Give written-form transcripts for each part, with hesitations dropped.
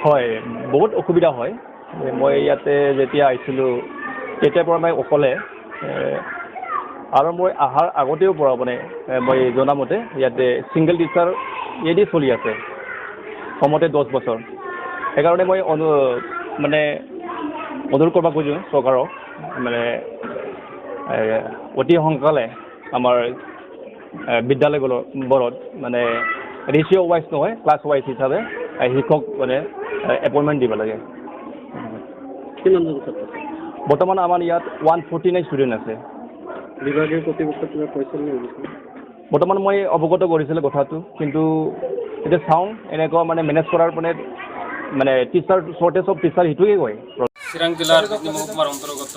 হয় বহুত অসুবিধা হয় মই ইয়াতে যেতিয়া আহিছিলোঁ তেতিয়াৰ পৰা মই অকলে আৰু মই অহাৰ আগতেও পৰা মানে মই জনামতে ইয়াতে ছিংগল টিচাৰ এদি চলি আছে কমতে 10 বছৰ সেইকাৰণে মই মানে অনুৰোধ কৰিব খোজোঁ চৰকাৰক মানে অতি সোনকালে আমাৰ বিদ্যালয়বোৰত মানে ৰেচিঅ' ৱাইজ নহয় ক্লাছ ৱাইজ হিচাপে শিক্ষক মানে এপইণ্টমেণ্ট দিব লাগে কিমানজন ছাত্ৰ বৰ্তমান আমাৰ ইয়াত 149 ষ্টুডেণ্ট আছে বিভাগীয় কৰ্তৃপক্ষক কিবা কৈছিল নেকি বৰ্তমান মই অৱগত কৰিছিলোঁ কথাটো কিন্তু এতিয়া চাওঁ এনেকুৱা মানে মেনেজ কৰাৰ মানে টিচাৰ শ্বৰ্টেজ অফ টিচাৰ সেইটোৱে কয় চিৰাং জিলাৰ মহকুমাৰ অন্তৰ্গত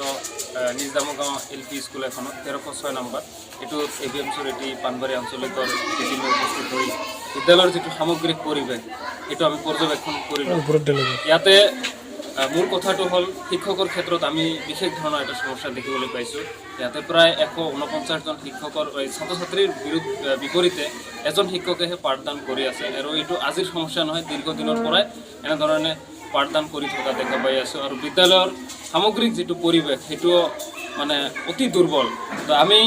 নিজামগাঁও LP স্কুল এখনত 1306 নম্বৰ এইটো ABMCৰ এটি পানবাৰী আঞ্চলিকৰ বিভিন্ন উপস্থিত হৈ বিদ্যালয়ৰ যিটো সামগ্ৰিক পৰিৱেশ এইটো আমি পৰ্যবেক্ষণ কৰিলোঁ ইয়াতে মূল কথাটো হ'ল শিক্ষকৰ ক্ষেত্ৰত আমি বিশেষ ধৰণৰ এটা সমস্যা দেখিবলৈ পাইছোঁ ইয়াতে প্ৰায় 149জন শিক্ষকৰ ছাত্ৰ ছাত্ৰীৰ বিপৰীতে এজন শিক্ষকেহে পাঠদান কৰি আছে আৰু এইটো আজিৰ সমস্যা নহয় দীৰ্ঘদিনৰ পৰাই এনেধৰণে পাঠদান কৰি থকা দেখা পাই আছোঁ আৰু বিদ্যালয়ৰ সামগ্ৰিক যিটো পৰিৱেশ সেইটো মানে অতি দুৰ্বল তো আমি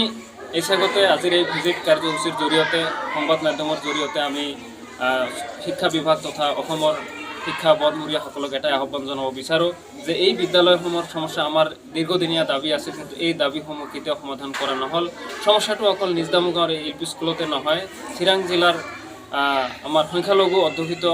এই চাগতে আজিৰ এই ভিজিট কাৰ্যসূচীৰ জৰিয়তে সংবাদ মাধ্যমৰ জৰিয়তে আমি শিক্ষা বিভাগ তথা অসমৰ শিক্ষা বনমূৰীয়াসকলক এটাই আহ্বান জনাব বিচাৰোঁ যে এই বিদ্যালয়সমূহৰ সমস্যা আমাৰ দীৰ্ঘদিনীয়া দাবী আছে কিন্তু এই দাবীসমূহ কেতিয়াও সমাধান কৰা নহ'ল সমস্যাটো অকল নিজামগাঁৱৰ এই LP স্কুলতে নহয় চিৰাং জিলাৰ আমাৰ সংখ্যালঘু অধ্যুষিত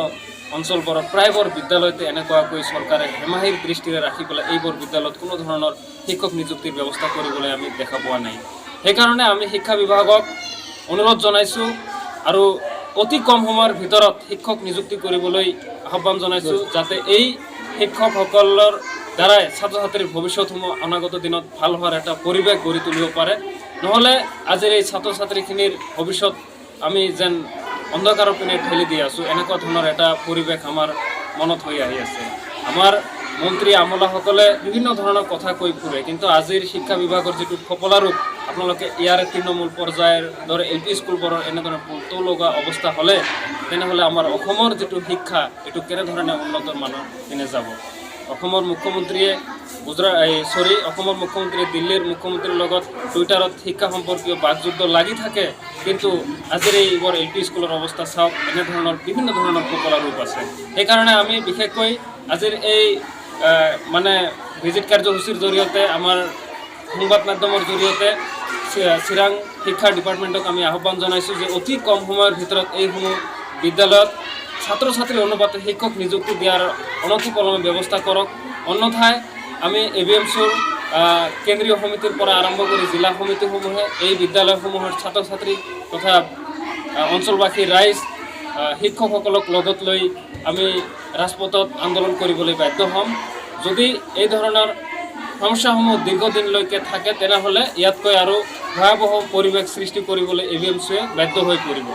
অঞ্চলবোৰৰ প্ৰায়বোৰ বিদ্যালয়তে এনেকুৱাকৈ চৰকাৰে হেমাহিৰ দৃষ্টিৰে ৰাখি পেলাই এইবোৰ বিদ্যালয়ত কোনো ধৰণৰ শিক্ষক নিযুক্তিৰ ব্যৱস্থা কৰিবলৈ আমি দেখা পোৱা নাই সেইকাৰণে আমি শিক্ষা বিভাগক অনুৰোধ জনাইছোঁ আৰু অতি কম সময়ৰ ভিতৰত শিক্ষক নিযুক্তি কৰিবলৈ আহ্বান জনাইছোঁ যাতে এই শিক্ষকসকলৰ দ্বাৰাই ছাত্ৰ ছাত্ৰীৰ ভৱিষ্যতসমূহ অনাগত দিনত ভাল হোৱাৰ এটা পৰিৱেশ গঢ়ি তুলিব পাৰে নহ'লে আজিৰ এই ছাত্ৰ ছাত্ৰীখিনিৰ ভৱিষ্যত আমি যেন অন্ধকাৰৰ পিনে ঠেলি দি আছোঁ এনেকুৱা ধৰণৰ এটা পৰিৱেশ আমাৰ মনত হৈ আহি আছে আমাৰ মন্ত্ৰী আমলাসকলে বিভিন্ন ধৰণৰ কথা কৈ ফুৰে কিন্তু আজিৰ শিক্ষা বিভাগৰ যিটো ফপলা ৰূপ আপোনালোকে ইয়াৰ তৃণমূল পৰ্যায়ৰ দৰে LP স্কুলবোৰৰ এনেধৰণৰ পুতৌ লগা অৱস্থা হ'লে তেনেহ'লে আমাৰ অসমৰ যিটো শিক্ষা এইটো কেনেধৰণে উন্নত মানৰ পিনে যাব অসমৰ মুখ্যমন্ত্ৰীয়ে অসমৰ মুখ্যমন্ত্ৰীয়ে দিল্লীৰ মুখ্যমন্ত্ৰীৰ লগত টুইটাৰত শিক্ষা সম্পৰ্কীয় বাকযুদ্ধ লাগি থাকে কিন্তু আজিৰ এইবোৰ LP স্কুলৰ অৱস্থা চাওক এনেধৰণৰ বিভিন্ন ধৰণৰ ফপলা ৰূপ আছে সেইকাৰণে আমি বিশেষকৈ আজিৰ এই মানে ভিজিট কাৰ্যসূচীৰ জৰিয়তে আমাৰ সংবাদ মাধ্যমৰ জৰিয়তে চিৰাং শিক্ষা ডিপাৰ্টমেণ্টক আমি আহ্বান জনাইছোঁ যে অতি কম সময়ৰ ভিতৰত এইসমূহ বিদ্যালয়ত ছাত্ৰ ছাত্ৰীৰ অনুপাতে শিক্ষক নিযুক্তি দিয়াৰ অনতিপলমে ব্যৱস্থা কৰক অন্যথায় আমি ABMCৰ কেন্দ্ৰীয় সমিতিৰ পৰা আৰম্ভ কৰি জিলা সমিতিসমূহে এই বিদ্যালয়সমূহৰ ছাত্ৰ ছাত্ৰী তথা অঞ্চলবাসী ৰাইজ শিক্ষকসকলক লগত লৈ আমি ৰাজপথত আন্দোলন কৰিবলৈ বাধ্য হ'ম যদি এই ধৰণৰ সমস্যাসমূহ দীৰ্ঘদিনলৈকে থাকে তেনেহ'লে ইয়াতকৈ আৰু ভয়াৱহ পৰিৱেশ সৃষ্টি কৰিবলৈ ABMCয়ে বাধ্য হৈ পৰিব